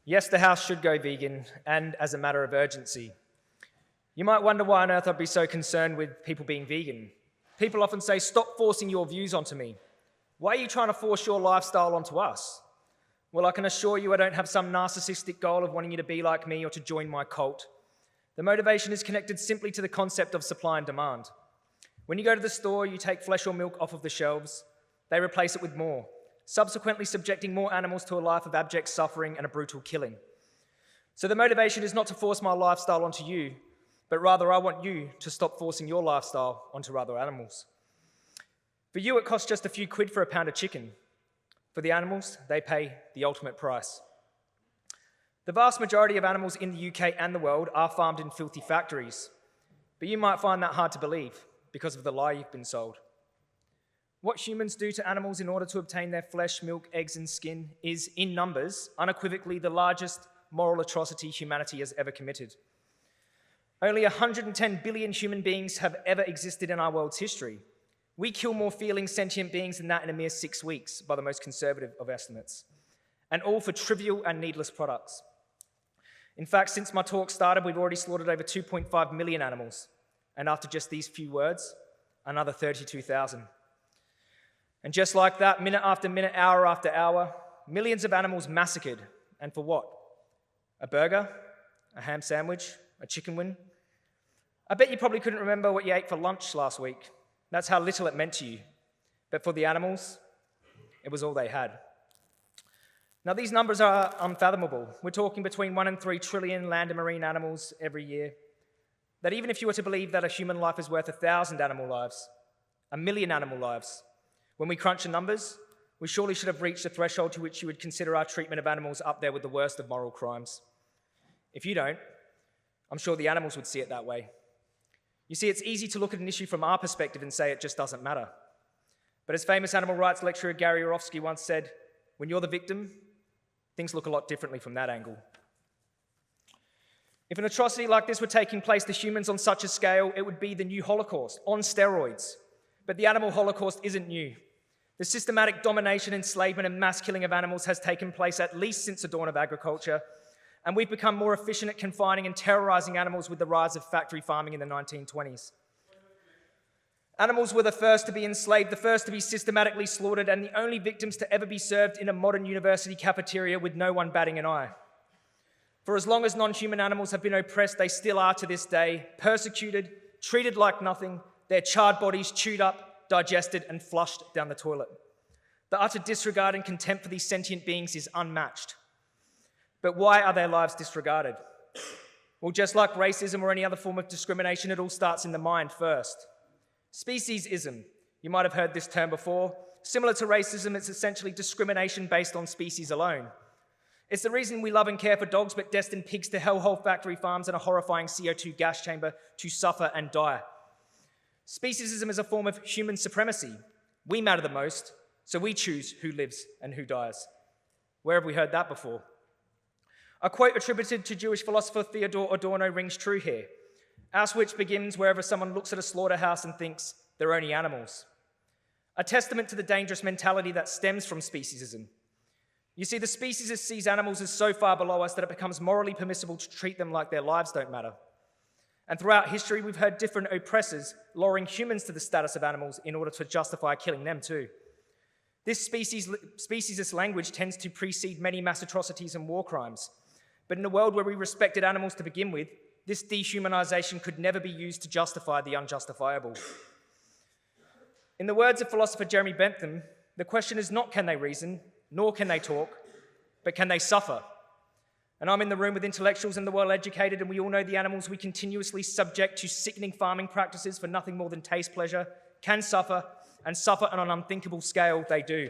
Yes, the house should go vegan, and as a matter of urgency. You might wonder why on earth I'd be so concerned with people being vegan. People often say, stop forcing your views onto me. Why are you trying to force your lifestyle onto us? Well, I can assure you I don't have some narcissistic goal of wanting you to be like me or to join my cult. The motivation is connected simply to the concept of supply and demand. When you go to the store, you take flesh or milk off of the shelves. They replace it with more, subsequently subjecting more animals to a life of abject suffering and a brutal killing. So the motivation is not to force my lifestyle onto you, but rather I want you to stop forcing your lifestyle onto other animals. For you, it costs just a few quid for a pound of chicken. For the animals, they pay the ultimate price. The vast majority of animals in the UK and the world are farmed in filthy factories, but you might find that hard to believe because of the lie you've been sold. What humans do to animals in order to obtain their flesh, milk, eggs, and skin is, in numbers, unequivocally the largest moral atrocity humanity has ever committed. Only 110 billion human beings have ever existed in our world's history. We kill more feeling sentient beings than that in a mere 6 weeks, by the most conservative of estimates, and all for trivial and needless products. In fact, since my talk started, we've already slaughtered over 2.5 million animals, and after just these few words, another 32,000. And just like that, minute after minute, hour after hour, millions of animals massacred. And for what? A burger? A ham sandwich? A chicken wing? I bet you probably couldn't remember what you ate for lunch last week. That's how little it meant to you. But for the animals, it was all they had. Now, these numbers are unfathomable. We're talking between 1 and 3 trillion land and marine animals every year. That even if you were to believe that a human life is worth 1,000 animal lives, 1 million animal lives, when we crunch the numbers, we surely should have reached a threshold to which you would consider our treatment of animals up there with the worst of moral crimes. If you don't, I'm sure the animals would see it that way. You see, it's easy to look at an issue from our perspective and say it just doesn't matter. But as famous animal rights lecturer Gary Yourofsky once said, when you're the victim, things look a lot differently from that angle. If an atrocity like this were taking place to humans on such a scale, it would be the new Holocaust, on steroids. But the animal Holocaust isn't new. The systematic domination, enslavement, and mass killing of animals has taken place at least since the dawn of agriculture, and we've become more efficient at confining and terrorizing animals with the rise of factory farming in the 1920s. Animals were the first to be enslaved, the first to be systematically slaughtered, and the only victims to ever be served in a modern university cafeteria with no one batting an eye. For as long as non-human animals have been oppressed, they still are to this day, persecuted, treated like nothing, their charred bodies chewed up, digested, and flushed down the toilet. The utter disregard and contempt for these sentient beings is unmatched. But why are their lives disregarded? Well, just like racism or any other form of discrimination, it all starts in the mind first. Speciesism. You might have heard this term before. Similar to racism, it's essentially discrimination based on species alone. It's the reason we love and care for dogs but destine pigs to hellhole factory farms and a horrifying CO2 gas chamber to suffer and die. Speciesism is a form of human supremacy. We matter the most, so we choose who lives and who dies. Where have we heard that before? A quote attributed to Jewish philosopher Theodore Adorno rings true here. Auschwitz begins wherever someone looks at a slaughterhouse and thinks they're only animals. A testament to the dangerous mentality that stems from speciesism. You see, the speciesist sees animals as so far below us that it becomes morally permissible to treat them like their lives don't matter. And throughout history, we've heard different oppressors lowering humans to the status of animals in order to justify killing them too. This speciesist language tends to precede many mass atrocities and war crimes. But in a world where we respected animals to begin with, this dehumanization could never be used to justify the unjustifiable. In the words of philosopher Jeremy Bentham, the question is not can they reason, nor can they talk, but can they suffer? And I'm in the room with intellectuals and the well-educated, and we all know the animals we continuously subject to sickening farming practices for nothing more than taste pleasure can suffer, and suffer on an unthinkable scale they do.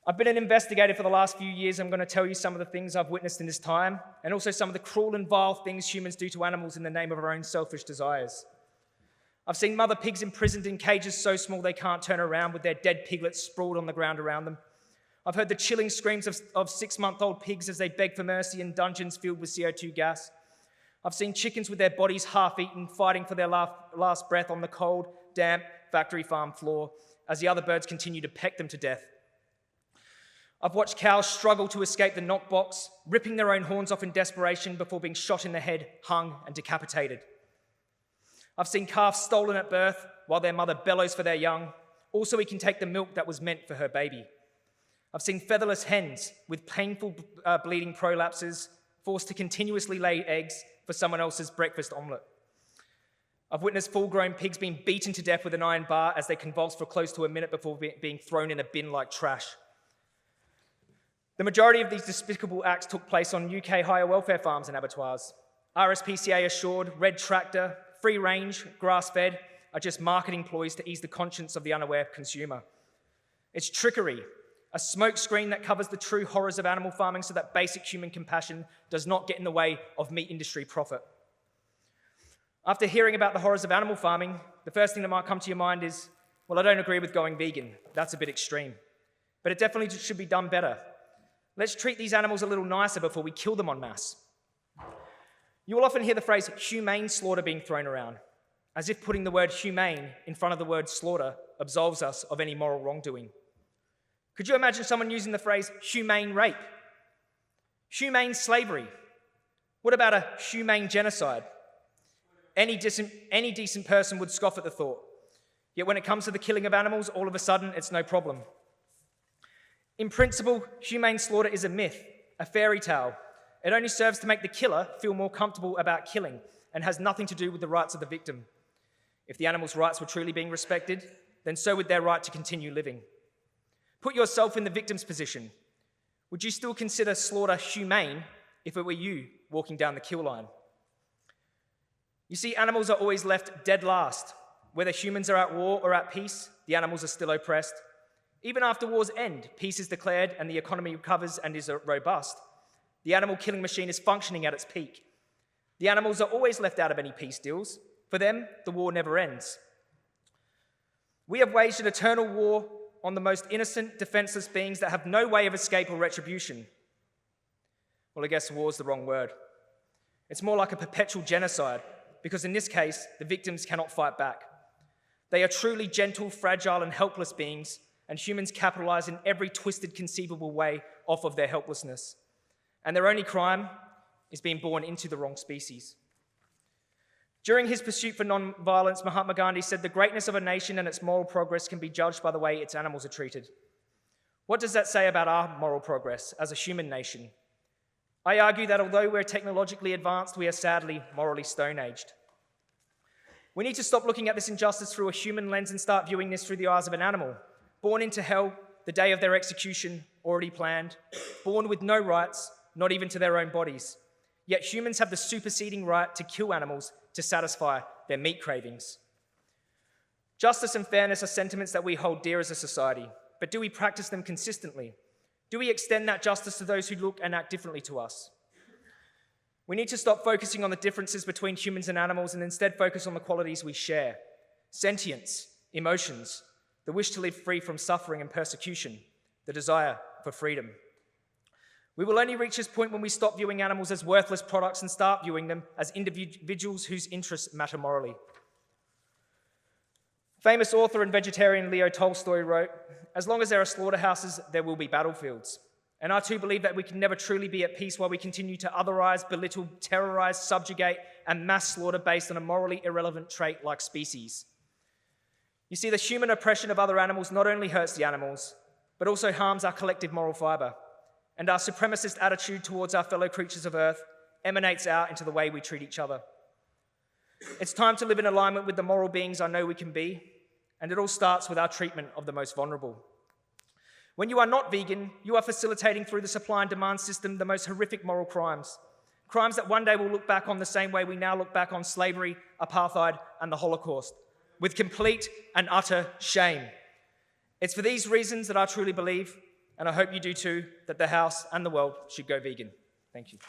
I've been an investigator for the last few years. I'm going to tell you some of the things I've witnessed in this time, and also some of the cruel and vile things humans do to animals in the name of our own selfish desires. I've seen mother pigs imprisoned in cages so small they can't turn around with their dead piglets sprawled on the ground around them. I've heard the chilling screams of 6-month-old pigs as they beg for mercy in dungeons filled with CO2 gas. I've seen chickens with their bodies half-eaten, fighting for their last breath on the cold, damp factory farm floor as the other birds continue to peck them to death. I've watched cows struggle to escape the knockbox, ripping their own horns off in desperation before being shot in the head, hung, and decapitated. I've seen calves stolen at birth while their mother bellows for their young, all so he can take the milk that was meant for her baby. I've seen featherless hens with painful bleeding prolapses forced to continuously lay eggs for someone else's breakfast omelette. I've witnessed full-grown pigs being beaten to death with an iron bar as they convulse for close to a minute before being thrown in a bin like trash. The majority of these despicable acts took place on UK higher welfare farms and abattoirs. RSPCA assured, red tractor, free range, grass-fed are just marketing ploys to ease the conscience of the unaware consumer. It's trickery, a smokescreen that covers the true horrors of animal farming so that basic human compassion does not get in the way of meat industry profit. After hearing about the horrors of animal farming, the first thing that might come to your mind is, well, I don't agree with going vegan. That's a bit extreme. But it definitely should be done better. Let's treat these animals a little nicer before we kill them en masse. You will often hear the phrase humane slaughter being thrown around, as if putting the word humane in front of the word slaughter absolves us of any moral wrongdoing. Could you imagine someone using the phrase humane rape? Humane slavery? What about a humane genocide? Any decent person would scoff at the thought. Yet when it comes to the killing of animals, all of a sudden, it's no problem. In principle, humane slaughter is a myth, a fairy tale. It only serves to make the killer feel more comfortable about killing and has nothing to do with the rights of the victim. If the animal's rights were truly being respected, then so would their right to continue living. Put yourself in the victim's position. Would you still consider slaughter humane if it were you walking down the kill line? You see, animals are always left dead last. Whether humans are at war or at peace, the animals are still oppressed. Even after wars end, peace is declared and the economy recovers and is robust. The animal killing machine is functioning at its peak. The animals are always left out of any peace deals. For them, the war never ends. We have waged an eternal war on the most innocent, defenseless beings that have no way of escape or retribution. Well, I guess war is the wrong word. It's more like a perpetual genocide, because in this case, the victims cannot fight back. They are truly gentle, fragile, and helpless beings, and humans capitalize in every twisted conceivable way off of their helplessness. And their only crime is being born into the wrong species. During his pursuit for non-violence, Mahatma Gandhi said the greatness of a nation and its moral progress can be judged by the way its animals are treated. What does that say about our moral progress as a human nation? I argue that although we're technologically advanced, we are sadly morally stone-aged. We need to stop looking at this injustice through a human lens and start viewing this through the eyes of an animal, born into hell, the day of their execution already planned, born with no rights, not even to their own bodies. Yet humans have the superseding right to kill animals to satisfy their meat cravings. Justice and fairness are sentiments that we hold dear as a society, but do we practice them consistently? Do we extend that justice to those who look and act differently to us? We need to stop focusing on the differences between humans and animals and instead focus on the qualities we share: sentience, emotions, the wish to live free from suffering and persecution, the desire for freedom. We will only reach this point when we stop viewing animals as worthless products and start viewing them as individuals whose interests matter morally. Famous author and vegetarian Leo Tolstoy wrote, "As long as there are slaughterhouses, there will be battlefields." And I too believe that we can never truly be at peace while we continue to otherize, belittle, terrorize, subjugate, and mass slaughter based on a morally irrelevant trait like species. You see, the human oppression of other animals not only hurts the animals, but also harms our collective moral fiber. And our supremacist attitude towards our fellow creatures of Earth emanates out into the way we treat each other. It's time to live in alignment with the moral beings I know we can be, and it all starts with our treatment of the most vulnerable. When you are not vegan, you are facilitating through the supply and demand system the most horrific moral crimes. Crimes that one day will look back on the same way we now look back on slavery, apartheid, and the Holocaust, with complete and utter shame. It's for these reasons that I truly believe, and I hope you do too, that the House and the world should go vegan. Thank you.